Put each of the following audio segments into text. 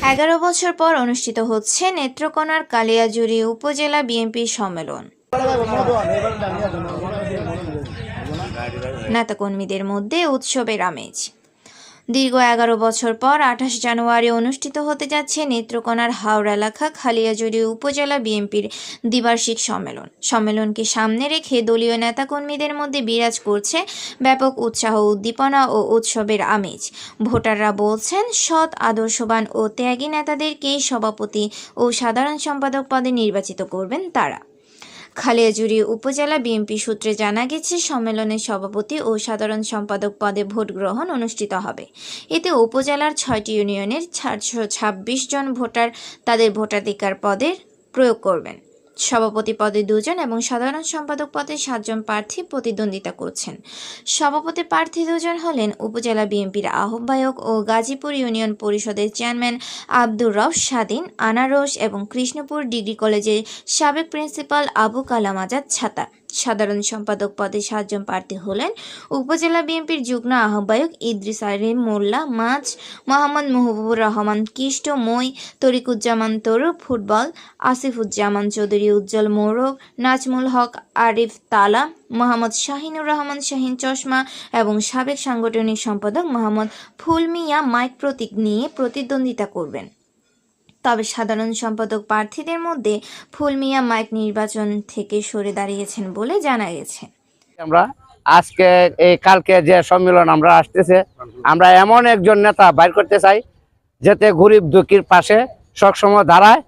11 বছর পর অনুষ্ঠিত হচ্ছে নেত্রকোনার কালিয়াজুড়ি উপজেলা বিএনপি সম্মেলন। নেতাকর্মীদের মধ্যে উৎসবের আমেজ। দীর্ঘ 11 বছর পর 28 জানুয়ারি অনুষ্ঠিত হতে যাচ্ছে নেত্রকোনার হাওড় এলাকা কালিয়াজুড়ি উপজেলা বিএনপির দ্বিবার্ষিক সম্মেলন। সম্মেলনকে সামনে রেখে দলীয় নেতাকর্মীদের মধ্যে বিরাজ করছে ব্যাপক উৎসাহ, উদ্দীপনা ও উৎসবের আমেজ। ভোটাররা বলছেন, সৎ, আদর্শবান ও ত্যাগী নেতাদেরকেই সভাপতি ও সাধারণ সম্পাদক পদে নির্বাচিত করবেন তারা। কালিয়াজুড়ি উপজেলা বিএনপি সূত্রে জানা গেছে, সম্মেলনের সভাপতি ও সাধারণ সম্পাদক পদে ভোট গ্রহণ অনুষ্ঠিত হবে। এতে উপজেলার 6টি ইউনিয়নের 426 জন ভোটার তাদের ভোটাধিকার পদের প্রয়োগ করবেন। সভাপতি পদে 2 জন এবং সাধারণ সম্পাদক পদে 7 জন প্রার্থী প্রতিদ্বন্দ্বিতা করছেন। সভাপতি প্রার্থী 2 জন হলেন উপজেলা বিএনপির আহ্বায়ক ও গাজীপুর ইউনিয়ন পরিষদের চেয়ারম্যান আব্দুর রব স্বাধীন, আনারস এবং কৃষ্ণপুর ডিগ্রি কলেজের সাবেক প্রিন্সিপাল আবু কালাম আজাদ ছাতা। সাধারণ সম্পাদক পদে 7 জন প্রার্থী হলেন উপজেলা বিএনপির যুগ্ম আহ্বায়ক ইদ্রিস আলী মোল্লা মাছ, মোহাম্মদ মুহবুবুর রহমান কিষ্ট মই, তরিকুজ্জামান তরু ফুটবল, আসিফুজ্জামান চৌধুরী উজ্জ্বল মোরগ, নাজমুল হক আরিফ তালা, মোহাম্মদ শাহিনুর রহমান শাহিন চশমা এবং সাবেক সাংগঠনিক সম্পাদক মোহাম্মদ ফুলমিয়া মাইক প্রতীক নিয়ে প্রতিদ্বন্দ্বিতা করবেন। তবে সাধারণ সম্পাদক প্রার্থীদের মধ্যে ফুলমিয়া মাইক নির্বাচন থেকে সরে দাঁড়িয়েছেন বলে জানা গেছে। আমরা আজকে এই কালকে যে সম্মেলন আমরা আসতেছে, আমরা এমন একজন নেতা বাইর করতে চাই যাতে গরিব দুঃখীর পাশে সবসময় দাঁড়ায়,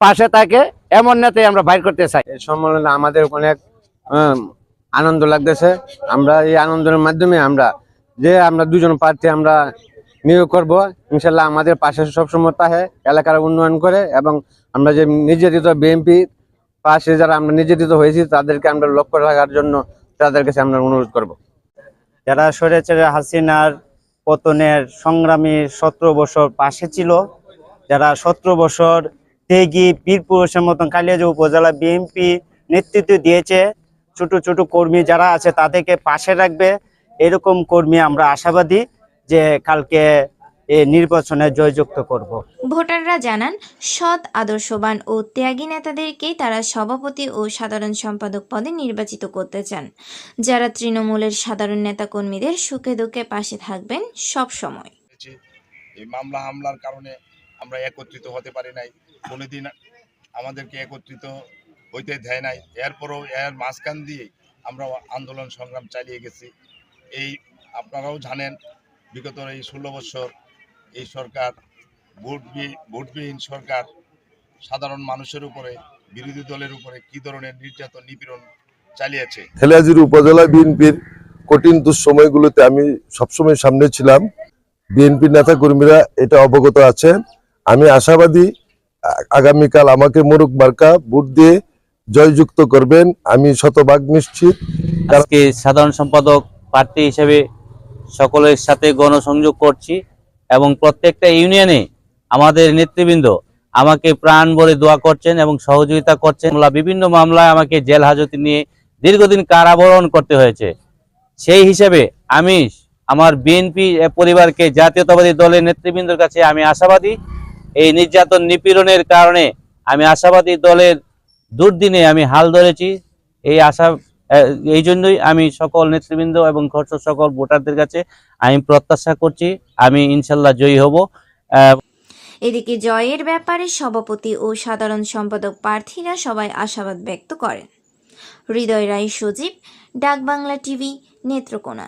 পাশে থাকে, এমন নেতাই আমরা বাইর করতে চাই। এই সম্মেলনে আমাদের অনেক আনন্দ লাগতেছে। আমরা এই আনন্দের মাধ্যমে আমরা 2 জন প্রার্থী আমরা নিয়োগ করব। ইনশাল্লাহ আমাদের পাশে সবসময় থাকে, এলাকার উন্নয়ন করে, এবং আমরা যে নির্যাতিত বিএনপি পাশে যারা আমরা নির্যাতিত হয়েছি তাদেরকে আমরা লক্ষ্য রাখার জন্য তাদের কাছে আমরা অনুরোধ করব। যারা স্বৈরাচারী হাসিনার পতনের সংগ্রামী 17 বছর পাশে ছিল, যারা 17 বছর ত্যাগী বীর পুরুষের মতন কালিয়াজুড়ি উপজেলা বিএনপি নেতৃত্ব দিয়েছে, ছোট ছোট কর্মী যারা আছে তাদেরকে পাশে রাখবে, এরকম কর্মী আমরা আশাবাদী যে কালকে নির্বাচনে জয়যুক্ত করব। ভোটাররা জানান, সৎ, আদর্শবান ও ত্যাগী নেতাদেরকেই তারা সভাপতি ও সাধারণ সম্পাদক পদে নির্বাচিত করতে চান, যারা তৃণমূলের সাধারণ নেতাকর্মীদের সুখে দুঃখে পাশে থাকবেন সব সময়। এই মামলা হামলার কারণে আমরা একত্রিত হতে পারি নাই, কোনোদিন আমাদেরকে একত্রিত হইতে দেয় নাই। এরপরও এর মাঝখান দিয়ে আমরা আন্দোলন সংগ্রাম চালিয়ে গেছি। এই আপনারাও জানেন, বিগত এই 16 বছর এই সরকার ভোটবিহীন সরকার সাধারণ মানুষের উপরে, বিরোধী দলের উপরে কি ধরনের নির্যাতন নিপীড়ন চালিয়েছে। কালিয়াজুড়ি উপজেলা বিএনপির কঠিন দুঃসময়গুলোতে আমি সবসময় সামনে ছিলাম। বিএনপি নেতা কর্মীরা এটা অবগত আছেন। আমি আশাবাদী আগামীকাল আমাকে মোরগ মার্কা ভোট দিয়ে জয়যুক্ত করবেন, আমি শতভাগ নিশ্চিত। আজকে সাধারণ সম্পাদক প্রার্থী হিসেবে সকলের সাথে গণসংযোগ করছি এবং প্রত্যেকটা ইউনিয়নে আমাদের নেতৃবৃন্দ আমাকে প্রাণ ভরে দোয়া করছেন এবং সহযোগিতা করছেন। বিভিন্ন মামলায় আমাকে জেল হাজতে নিয়ে দীর্ঘদিন কারাবরণ করতে হয়েছে। সেই হিসেবে আমি আমার বিএনপি পরিবারকে জাতীয়তাবাদী দলের নেতৃবৃন্দের কাছে আমি আশাবাদী। এই নির্যাতন নিপীড়নের কারণে আমি আশাবাদী দলের দুর্দিনে আমি হাল ধরেছি। এই জন্যই আমি সকল নেতৃবৃন্দ এবং সকল ভোটারদের কাছে আমি প্রত্যাশা করছি আমি ইনশাল্লাহ জয়ী হব। এদিকে জয়ের ব্যাপারে সভাপতি ও সাধারণ সম্পাদক প্রার্থীরা সবাই আশাবাদ ব্যক্ত করেন। হৃদয় রায়, সজীব, ডাক বাংলা টিভি, নেত্রকোনা।